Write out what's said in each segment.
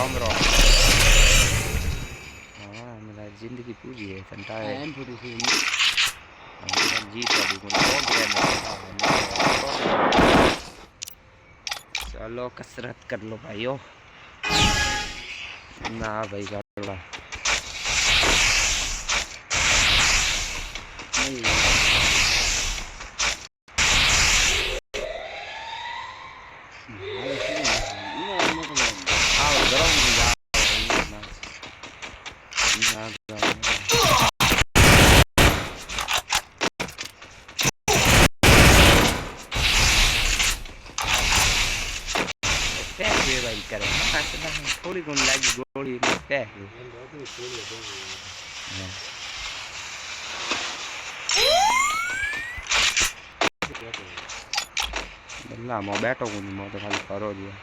राम राम। हाँ मेरा जिंदगी पूरी है घंटा है जीत अभी चलो कसरत कर लो भाइयों ना भाई गाड़ा भाई करे थोड़ी कौन लगी गोली में पैक बल्ला मैं बैठो को नहीं मैं तो खाली करो दिया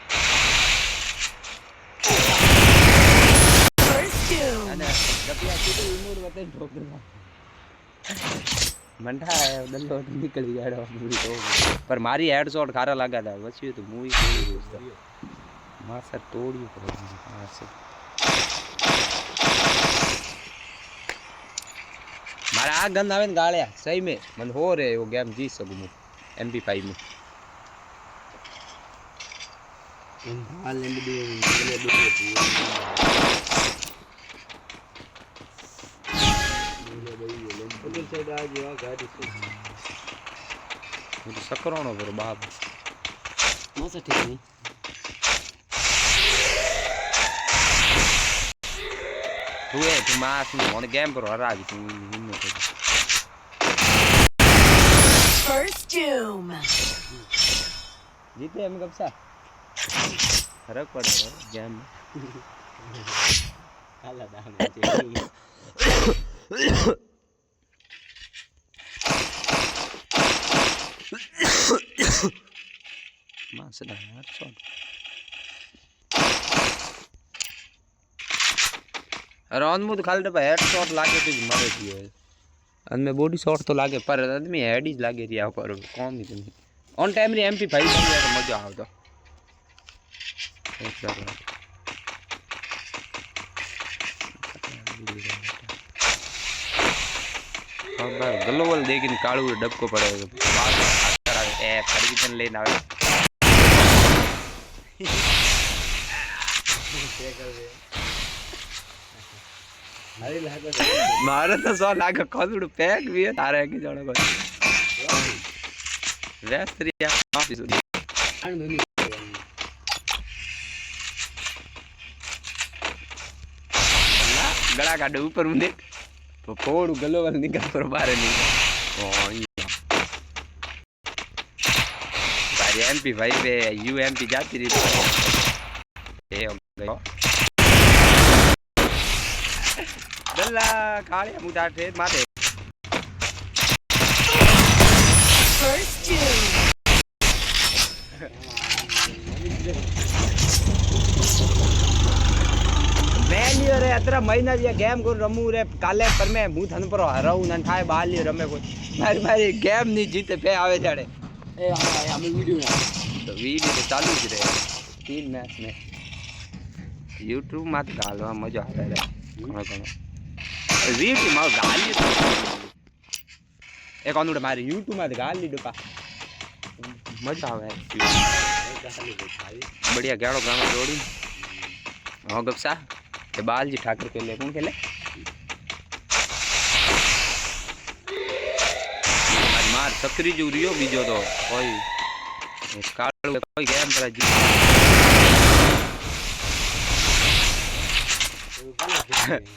अरे रबिया किधर इमोट बता ठोक दूंगा मंडा है दल्लो निकल गया रे पूरी तो पर मारी हेडशॉट खारा लगा था बच्ची तो मूवी कोई दोस्त मां सर तोड़ी करो हां से मारा आ गंद आवे गालिया सही में मन हो रे वो गेम जीत सकूं मैं MP5 में हाल ले दे उधर साइड आ गया गाड़ी से मुझे सकरोनो पर बाप मस्त ठीक नहीं तू है तू मास में मोने गेम पर हरा दी तू फर्स्ट डूम जीते हम कब सा फर्क पड़ रहा है गेम काला दाम मास ना यार शॉट अरे अनमुद खाली तो हेड शॉट लागे तो मरे थी अन में बॉडी शॉट तो लागे पर आदमी हेड ही लागे रिया पर कौन ही नहीं ऑन टाइम रे MP5 कर लिया तो मजा आवतो एक बार अब बार ग्लोबल देखिन काळू डबको पड़े ए परमिशन लेना आवे अरे लागे मारे तो 100 लागे कोदुड़ पैक भी है तारे की जणो को वेस्त्रिया ऑफिस गला काटे ऊपर में देख तो फोड़ ग्लोबल निकल पर बाहर निकल ओ सारी MP5 पे UMP जाती रही ए हो गयो दल्ला काले मुदा ठेर माथे फर्स्ट मैं लियो रे अतरा महीना ये गेम को रमू रे काले पर मैं मुंह थन पर हराऊ न थाए बाल लियो रमे कोई मारी गेम नहीं जीते पे आवे जाड़े ए हम वीडियो ना तो वीडियो तो चालू ज रे 3 मैच में YouTube मत गालवा मजा आ रहा है कोन वीडियो में गाली एक अनुड़ मारी YouTube में गाली डुका मजा आवे बढ़िया गाड़ो गाना जोड़ी हां गपसा के बाल जी ठाकर के ले कौन खेले मार सक्री जुरियो बीजो तो कोई काळो कोई गेम पर जी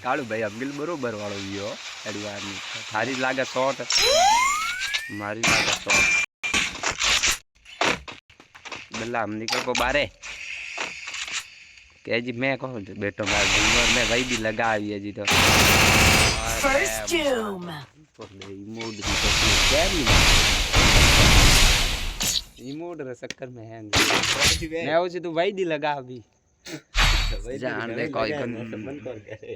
काळू भाई अब्गिल बरोबर वालो वियो एडी वार नी थारी लागे शॉट मारी लागे शॉट बल्ला हम निकल को बारे के जी मैं कहूं बेटो मार डूंगर में भाई भी लगा आई है जी तो फर्स्ट डूम पर ले इमोड दी तो क्या भी इमोड रे चक्कर में है मैं हो जी तू भाई दी लगा अभी जान दे कोई मन कर करे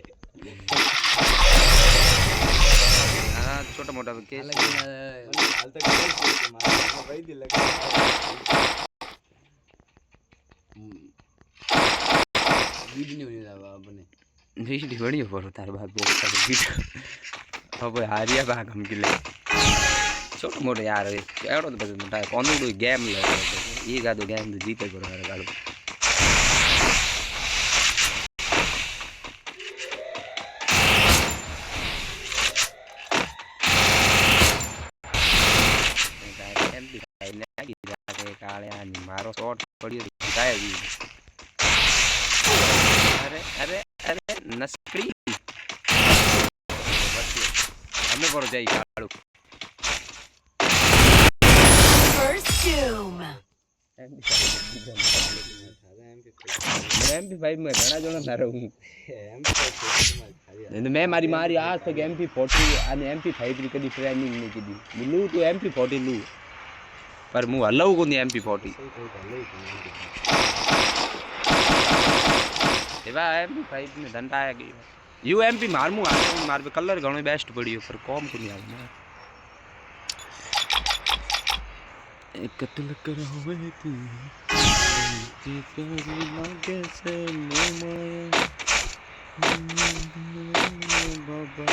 हां छोटा मोटा केस हाल तक भाई दी लगा वीडियो नहीं लावा अपने वीडियो बढ़िया पर तार बाप बेटा वीडियो अब हारिया भाग हम के ले छोटो मोटो यार एड़ो तो बस मोटा कोनडो गेम ले ये गादो गेम तो जीते करो यार गालो काले आनी मारो शॉट पड़ियो दिखाया भी अरे अरे अरे नस्करी हमें करो जाई काड़ू First doom. MP5 में घणा जणा थारो हूं मैं मारी मारी आज तक MP40 અને MP5 ની કદી ટ્રેનિંગ નહીં કીધી લુ તો MP40 લુ पर मु हलऊ कोनी MP40 एवा MP5 में धंटा आ गई UMP मारमु मार पे कलर घणो बेस्ट पड़ियो पर कॉम कोनी आवे एक कत्ल करवे तू जी करी लागे से मोमाया बाबा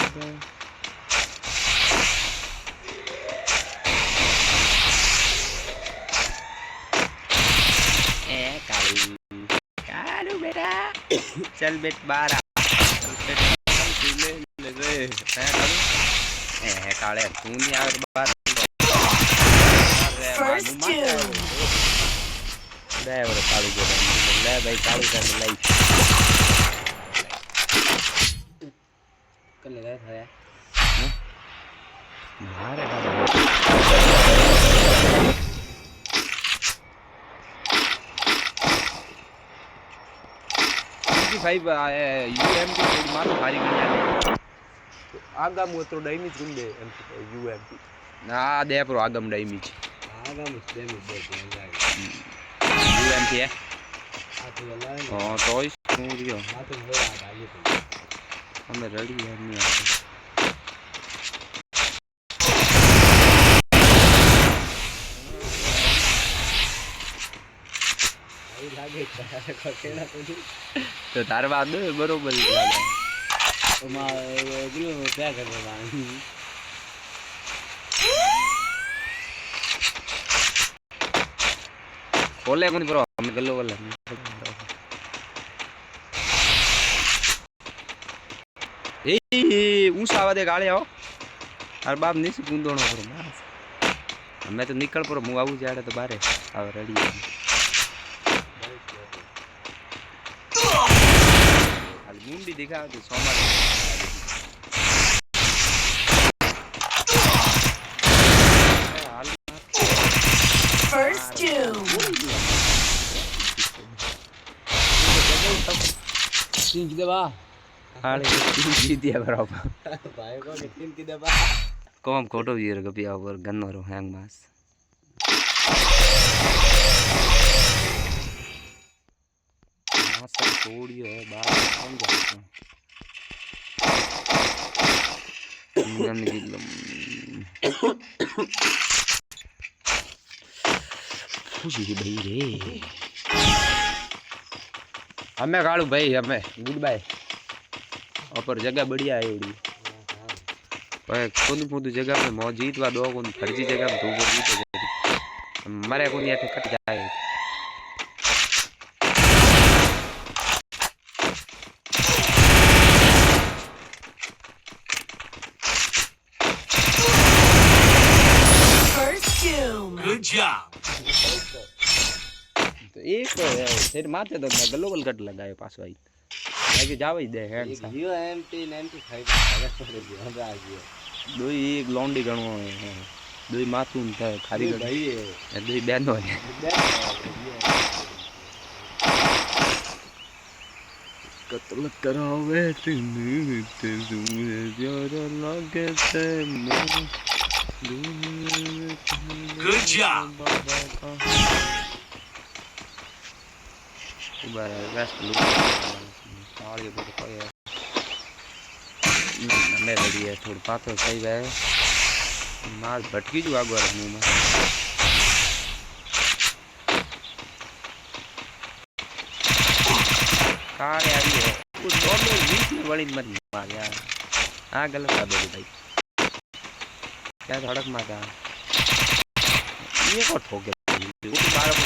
कालू बेटा चल बेट बारा ले गए काले तू नहीं आवे बाहर First doom. ड्राइवर कालू बेटा ले भाई कालू का लाई कर ले था यार मारे फाइव UMP थोड़ी मारो भारी गई आगा मोत्रो डैमेज गुंडे UMP ना दे पर आगम डैमेज UMP है हां तो इस दियो हमें रेडी है नहीं आते लागे केना तो तार बात बरोबर लागे तो मां ग्लो क्या करवा खोले कोनी पर हमें गल्लो वाला ए ऊंचा आवाज गाड़े आओ अरे बाप नहीं से गुंदोणो करो मैं तो निकल पर मु आऊ जाड़े तो बारे आव रेडी मुंडी दिखा तो सोमवार First doom. तीन की दबा हाले जीत दिया बराबर भाई को तीन की दबा कौन खोटो वीर गपिया और गन्नो रो हैंग मास मासा तोड़ियो है बात कौन जाता निगम निगम खुशी भाई रे हमें कालू भाई हमें गुड बाय ऊपर जगह बढ़िया है उड़ी पर कोनी पोदू जगह पे मौजीद वा दो कोनी फर्जी जगह पे धूप जीत मरे कोनी ऐसे कट जाए First doom. Good job. तो एक फिर माथे तो मैं ग्लोबल कट लगायो पास भाई आगे जावे ही दे हैंड सा UMP 95 सारा पड़ गया हम आ गया दो एक लौंडी गणो है दो माथुन था खाली भाई है दो बहनो है कत्ल करावे तेरे तुझे प्यारा लागे से मोर Good job. बार वेस्ट लुक सारी बहुत कोई है मैं रेडी है थोड़ा पातो सही है मार भटकी जो आगो मुंह में काले आ रही है वो दोनों बीच में बड़ी मत मार यार हाँ गलत था बेटे भाई क्या धड़क मारा ये को ठोके वो तो बारह को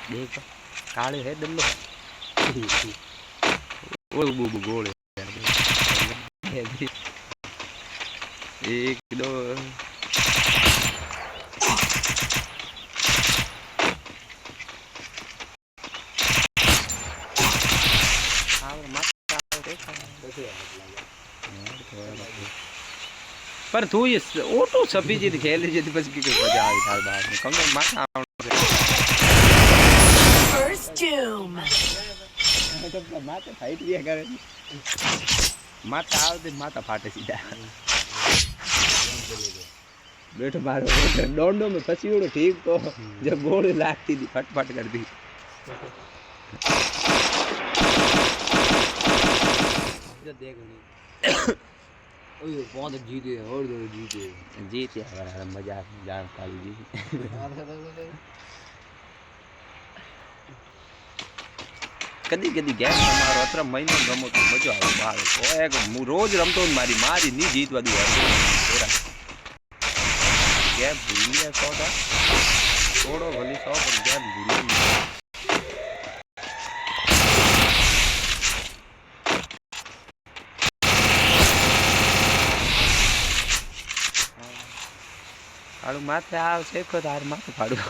देख काले है दल्लो वो बू गोल है एक दो पर तू ये ऑटो सभी चीज खेल जी बस की मजा आई था बाद में कम माथा First doom. माथा फाइट भी करे माथा आवते माथा फाटे सीधा बैठो मारो डोंडो में फंसी उड़ो ठीक तो जब गोल लागती थी फटफट कर दी देख ओए बहुत जीते और दो जीते हमारा मजा जान काली जी कदी कदी गेम रमारो अत्र महीनो रमो तो मजा આવે બહાર એક હું રોજ રમતો ને મારી ની જીત વધુ હતી ગેમ ભૂલી ગયા થોડો ભલી સો પણ ગેમ ભૂલી આડું માથે આવ શેખો તાર માથે ફાડું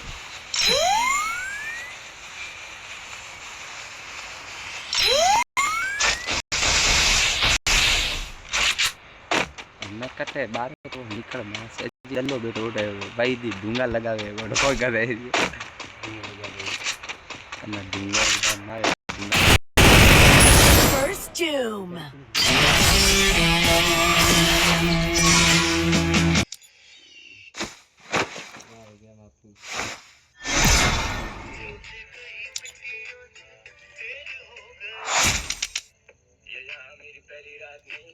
मैं कटे बार तो निकल मैं से चलो बेटो उठे भाई दी ढूंगा लगावे बड़ो कोई करे ना ढूंगा मारे First doom. मेरी पहली रात नहीं